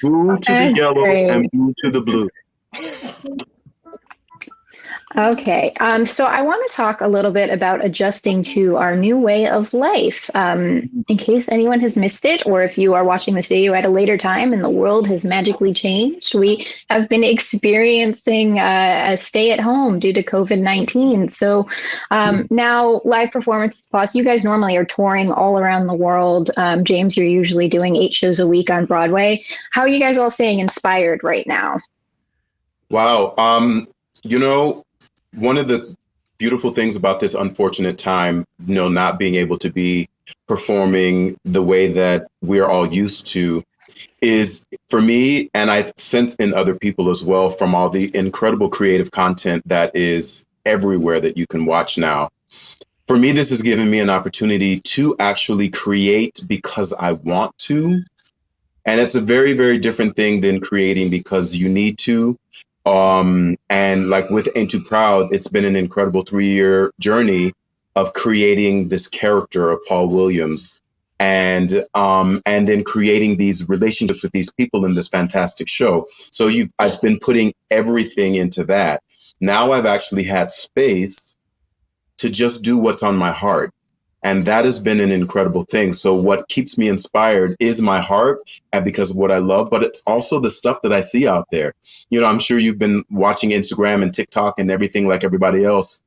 Boo to the yellow and boo to the blue. Okay, so I want to talk a little bit about adjusting to our new way of life. In case anyone has missed it, or if you are watching this video at a later time and the world has magically changed, we have been experiencing a stay at home due to COVID-19. So now live performances pause. You guys normally are touring all around the world. James, you're usually doing 8 shows a week on Broadway. How are you guys all staying inspired right now? Wow. One of the beautiful things about this unfortunate time, not being able to be performing the way that we're all used to, is for me, and I sense in other people as well, from all the incredible creative content that is everywhere that you can watch now. For me, this has given me an opportunity to actually create because I want to. And it's a very, very different thing than creating because you need to. And like with Ain't Too Proud, it's been an incredible 3-year journey of creating this character of Paul Williams and then creating these relationships with these people in this fantastic show. So I've been putting everything into that. Now I've actually had space to just do what's on my heart. And that has been an incredible thing. So what keeps me inspired is my heart and because of what I love, but it's also the stuff that I see out there. I'm sure you've been watching Instagram and TikTok and everything like everybody else.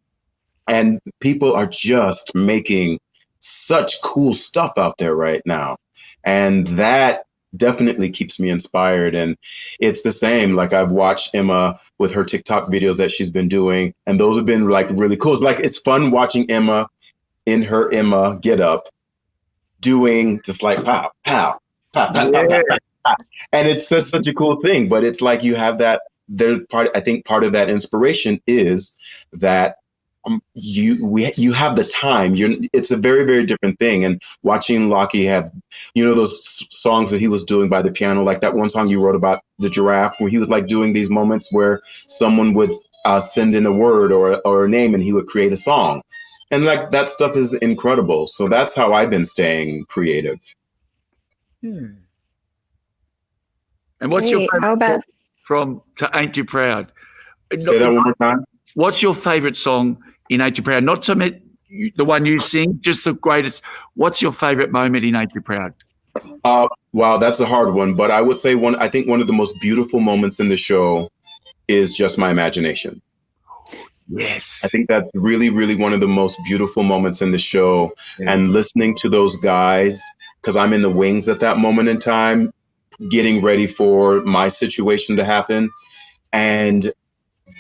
And people are just making such cool stuff out there right now. And that definitely keeps me inspired. And it's the same. Like I've watched Emma with her TikTok videos that she's been doing. And those have been like really cool. It's fun watching Emma in her Emma get up, doing just like pow, pow, pow, pow, pow, pow, pow. And it's just such a cool thing. But it's like you have that. I think part of that inspiration is that you have the time. It's a very, very different thing. And watching Lachy have, those songs that he was doing by the piano, like that one song you wrote about the giraffe, where he was like doing these moments where someone would send in a word or a name and he would create a song. And like that stuff is incredible. So that's how I've been staying creative. And what's your favorite from Ain't Too Proud? Say that one more time. What's your favorite song in Ain't Too Proud? Not so much the one you sing, just the greatest. What's your favorite moment in Ain't Too Proud? Wow, that's a hard one. But I would say I think one of the most beautiful moments in the show is Just My Imagination. Yes. I think that's really, really one of the most beautiful moments in the show. Yeah. And listening to those guys because I'm in the wings at that moment in time, getting ready for my situation to happen. And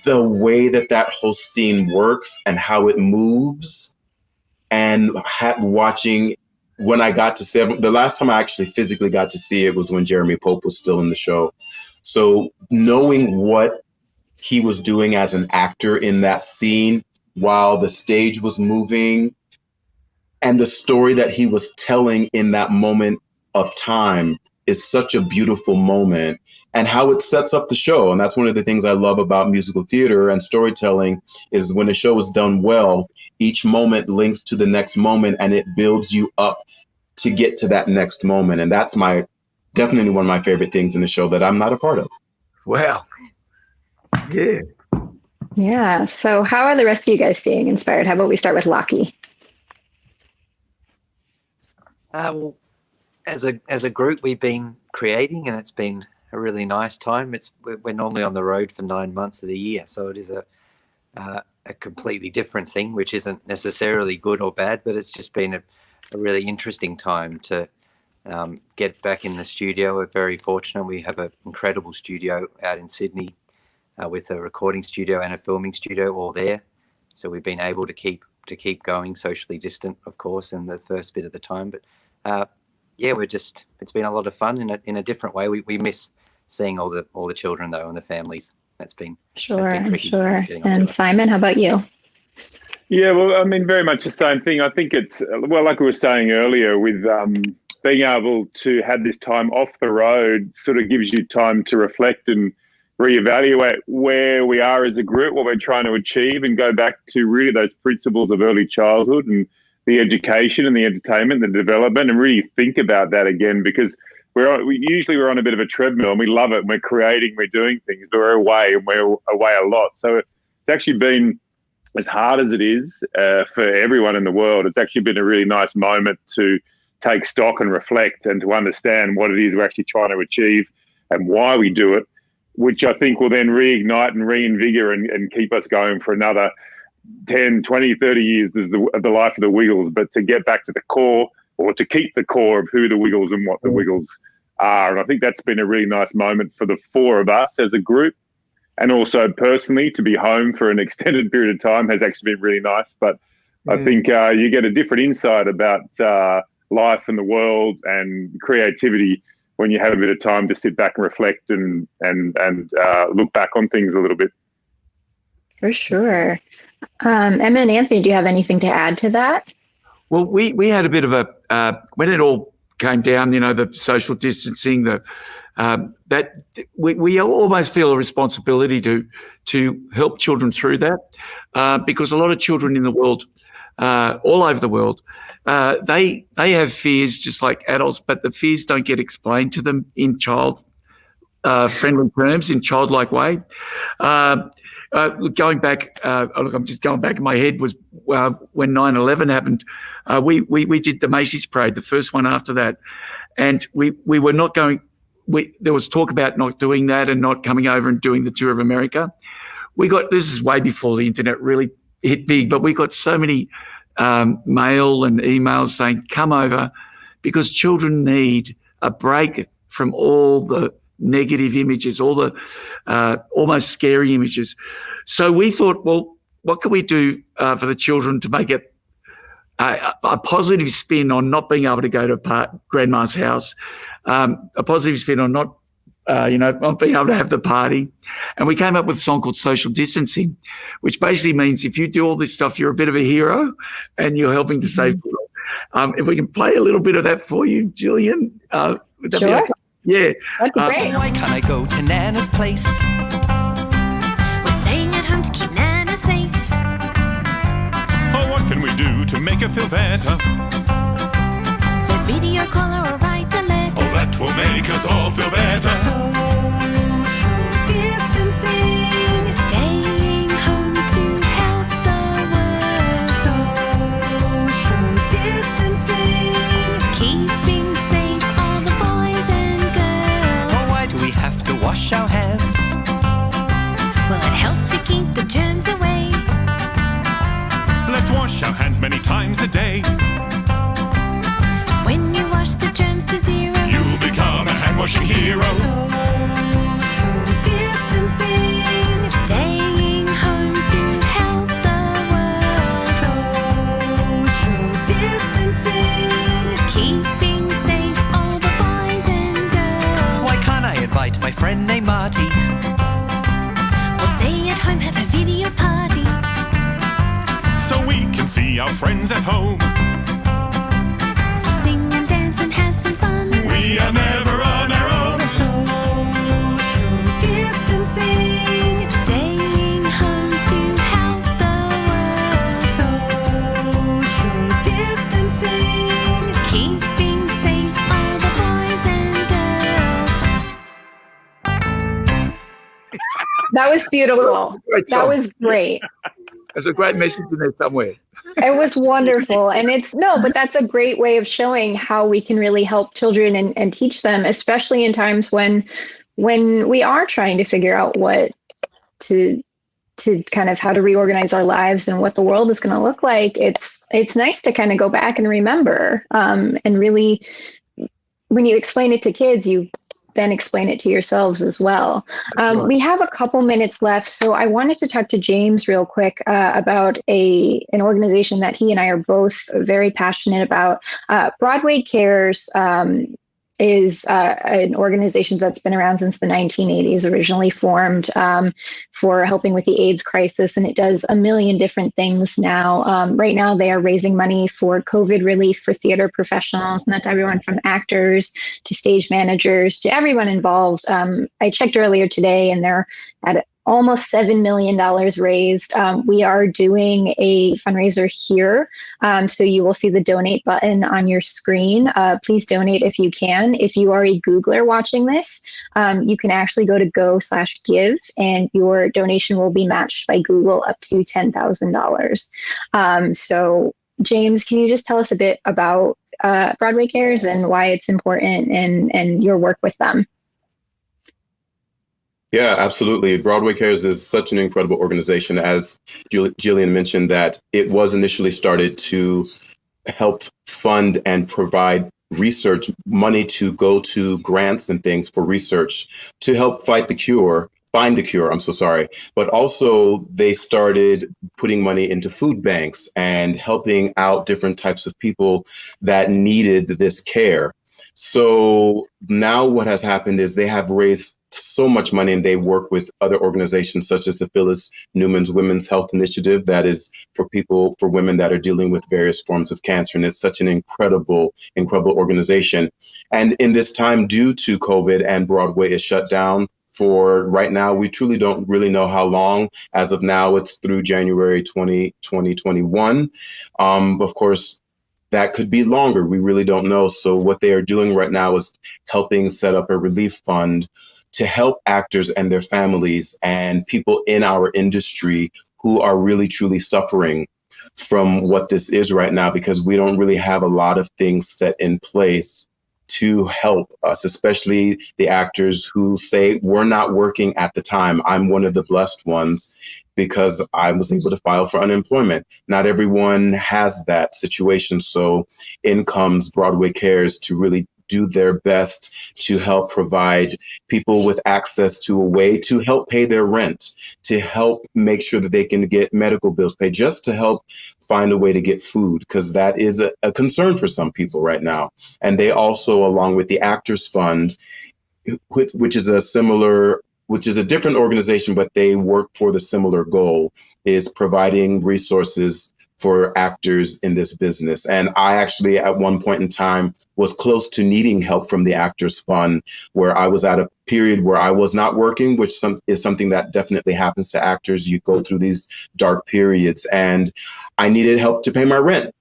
the way that whole scene works and how it moves, and watching when I got to see it, the last time I actually physically got to see it was when Jeremy Pope was still in the show. So knowing what he was doing as an actor in that scene while the stage was moving, and the story that he was telling in that moment of time is such a beautiful moment, and how it sets up the show. And that's one of the things I love about musical theater and storytelling, is when a show is done well, each moment links to the next moment and it builds you up to get to that next moment. And that's definitely one of my favorite things in the show that I'm not a part of. Wow. Yeah. Yeah. So how are the rest of you guys staying inspired? How about we start with Lachy? Well, as a group, we've been creating, and it's been a really nice time. We're normally on the road for 9 months of the year, so it is a completely different thing, which isn't necessarily good or bad, but it's just been a really interesting time to get back in the studio. We're very fortunate. We have an incredible studio out in Sydney with a recording studio and a filming studio all there. So we've been able to keep going, socially distant, of course, in the first bit of the time. But yeah, it's been a lot of fun in a different way. We miss seeing all the children though, and the families. That's been tricky. Sure. And Simon, how about you? Yeah, well, I mean, very much the same thing. I think it's, well, like we were saying earlier, with being able to have this time off the road sort of gives you time to reflect and reevaluate where we are as a group, what we're trying to achieve, and go back to really those principles of early childhood and the education and the entertainment, the development, and really think about that again, because we're on a bit of a treadmill, and we love it. We're creating, we're doing things, but we're away a lot. So it's actually been, as hard as it is for everyone in the world, it's actually been a really nice moment to take stock and reflect and to understand what it is we're actually trying to achieve and why we do it, which I think will then reignite and reinvigorate and keep us going for another 10, 20, 30 years is the life of the Wiggles. But to get back to the core, or to keep the core of who the Wiggles and what the Wiggles are. And I think that's been a really nice moment for the four of us as a group. And also personally, to be home for an extended period of time has actually been really nice. But I think you get a different insight about life and the world and creativity when you have a bit of time to sit back and reflect and look back on things a little bit. For sure. Emma and Anthony, do you have anything to add to that? Well, we had a bit of a when it all came down, the social distancing, that we almost feel a responsibility to help children through that, because a lot of children in the world, all over the world, they have fears just like adults, but the fears don't get explained to them in child friendly terms, in childlike way. Going back, look, I'm just going back in my head, was when 9/11 happened. We did the Macy's parade, the first one after that, and we were not going. There was talk about not doing that and not coming over and doing the tour of America. This is way before the internet really hit big, but we got so many mail and emails saying, come over, because children need a break from all the negative images, all the almost scary images. So we thought, well, what can we do for the children to make it a positive spin on not being able to go to grandma's house, a positive spin on not being able to have the party. And we came up with a song called Social Distancing, which basically means if you do all this stuff, you're a bit of a hero and you're helping to save the world. If we can play a little bit of that for you, Jillian. Would that be okay? Yeah. That'd be great. Why can't I go to Nana's place? We're staying at home to keep Nana safe. Oh, what can we do to make her feel better? Let's video call her or write a letter. Oh, that will make us all feel better. Distancing, staying home to help the world. Social distancing, keeping safe all the boys and girls. Oh, why do we have to wash our hands? Well, it helps to keep the germs away. Let's wash our hands many times a day. When you wash the greenwashing hero. Distancing, staying home to help the world. Distancing, keeping safe all the boys and girls. Why can't I invite my friend named Marty? We'll stay at home, have a video party. So we can see our friends at home. Sing and dance and have some fun. We are never on our own. Distancing, staying home to help the world. Distancing, keeping safe all the boys and girls. That was beautiful. Great That song. was great. There's a great message in there somewhere. It was wonderful. And but that's a great way of showing how we can really help children and teach them, especially in times when we are trying to figure out what to kind of how to reorganize our lives and what the world is going to look like. It's nice to kind of go back and remember, and really, when you explain it to kids, you then explain it to yourselves as well. We have a couple minutes left, so I wanted to talk to James real quick about an organization that he and I are both very passionate about. Broadway Cares is an organization that's been around since the 1980s, originally formed for helping with the AIDS crisis, and it does a million different things now. Right now, they are raising money for COVID relief for theater professionals, and that's everyone from actors to stage managers to everyone involved. I checked earlier today, and they're at almost $7 million raised. We are doing a fundraiser here. So you will see the donate button on your screen. Please donate if you can. If you are a Googler watching this, you can actually go to go/give and your donation will be matched by Google up to $10,000. So James, can you just tell us a bit about Broadway Cares and why it's important and your work with them? Yeah, absolutely. Broadway Cares is such an incredible organization. As Jillian mentioned, that it was initially started to help fund and provide research money to go to grants and things for research to help find the cure. But also they started putting money into food banks and helping out different types of people that needed this care. So now what has happened is they have raised so much money, and they work with other organizations such as the Phyllis Newman's Women's Health Initiative that is for women that are dealing with various forms of cancer. And it's such an incredible organization. And in this time, due to COVID and Broadway is shut down for right now, we truly don't really know how long. As of now, it's through January 2021. Of course, that could be longer. We really don't know. So what they are doing right now is helping set up a relief fund to help actors and their families and people in our industry who are really, truly suffering from what this is right now, because we don't really have a lot of things set in place to help us, especially the actors who say we're not working at the time. I'm one of the blessed ones because I was able to file for unemployment. Not everyone has that situation. So in comes Broadway Cares to really do their best to help provide people with access to a way to help pay their rent, to help make sure that they can get medical bills paid, just to help find a way to get food, because that is a concern for some people right now. And they also, along with the Actors Fund, which is a different organization, but they work for the similar goal, is providing resources for actors in this business. And I actually, at one point in time, was close to needing help from the Actors Fund, where I was at a period where I was not working, which is something that definitely happens to actors. You go through these dark periods, and I needed help to pay my rent.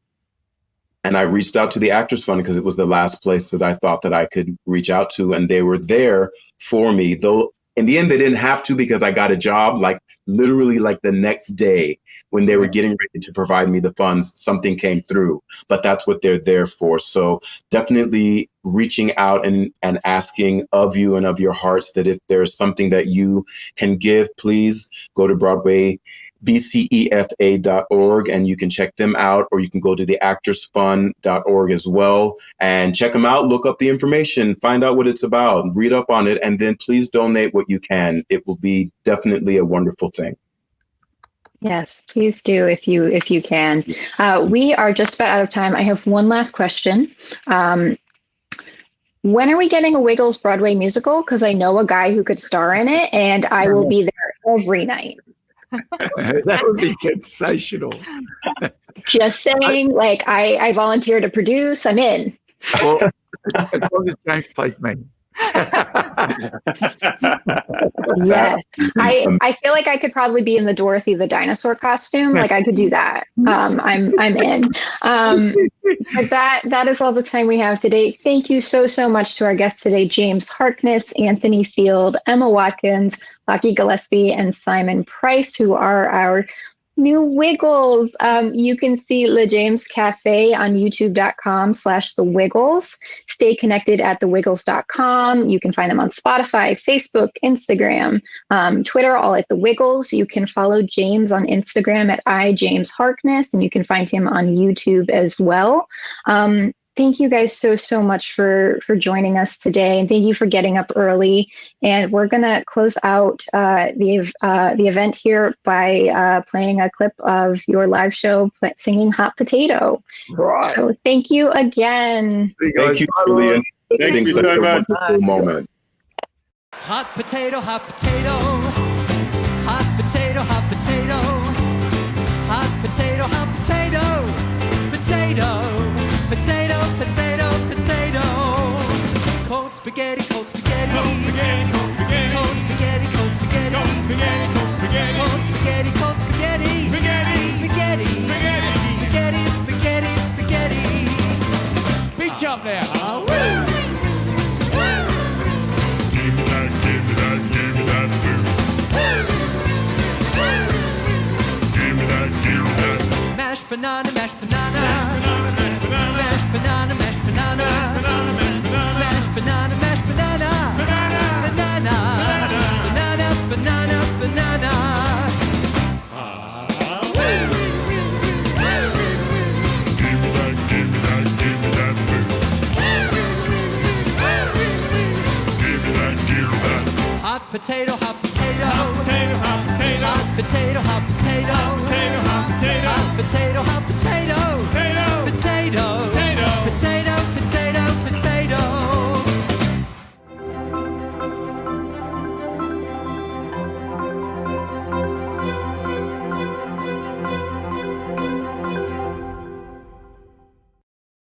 And I reached out to the Actors Fund because it was the last place that I thought that I could reach out to. And they were there for me, though. In the end, they didn't have to, because I got a job literally the next day when they were getting ready to provide me the funds. Something came through, but that's what they're there for. So definitely reaching out and asking of you and of your hearts that if there's something that you can give, please go to BroadwayBcefa.org and you can check them out, or you can go to the actorsfund.org as well and check them out, look up the information, find out what it's about, read up on it, and then please donate what you can. It will be definitely a wonderful thing. Yes, please do if you can. We are just about out of time. I have one last question. When are we getting a Wiggles Broadway musical? Because I know a guy who could star in it, and I will be there every night. That would be sensational. Just saying, like I volunteer to produce. I'm in. Well, as long as James plays me. Yes, I feel like I could probably be in the Dorothy the dinosaur costume. Like I could do that. I'm in. But that is all the time we have today. Thank you so much to our guests today: James Harkness, Anthony Field, Emma Watkins, Lachy Gillespie, and Simon Pryce, who are our new Wiggles. You can see Le James Cafe on youtube.com/The Wiggles. Stay connected at thewiggles.com. You can find them on Spotify, Facebook, Instagram, Twitter, all at The Wiggles. You can follow James on Instagram at @JamesHarkness, and you can find him on YouTube as well. Thank you guys so much for joining us today, and thank you for getting up early. And we're gonna close out the event here by playing a clip of your live show singing "Hot Potato." Right. So thank you again. Thank you, Julian. Thank you Such so a much. wonderful moment. Hot potato, hot potato. Hot potato, hot potato. Hot potato, hot potato. Potato, potato, potato, potato. Cold spaghetti, cold spaghetti. Cold spaghetti, cold spaghetti. Cold spaghetti, cold spaghetti. Cold spaghetti, cold spaghetti. Cold spaghetti, cold spaghetti. Spaghetti, spaghetti, spaghetti. Spaghetti, spaghetti, spaghetti. Big jump there, huh? Woo! Give me that, give me that, give me that food. Give me that, give me that. Mashed banana, mashed banana. Mashed banana, mashed banana. Mashed banana, mashed banana.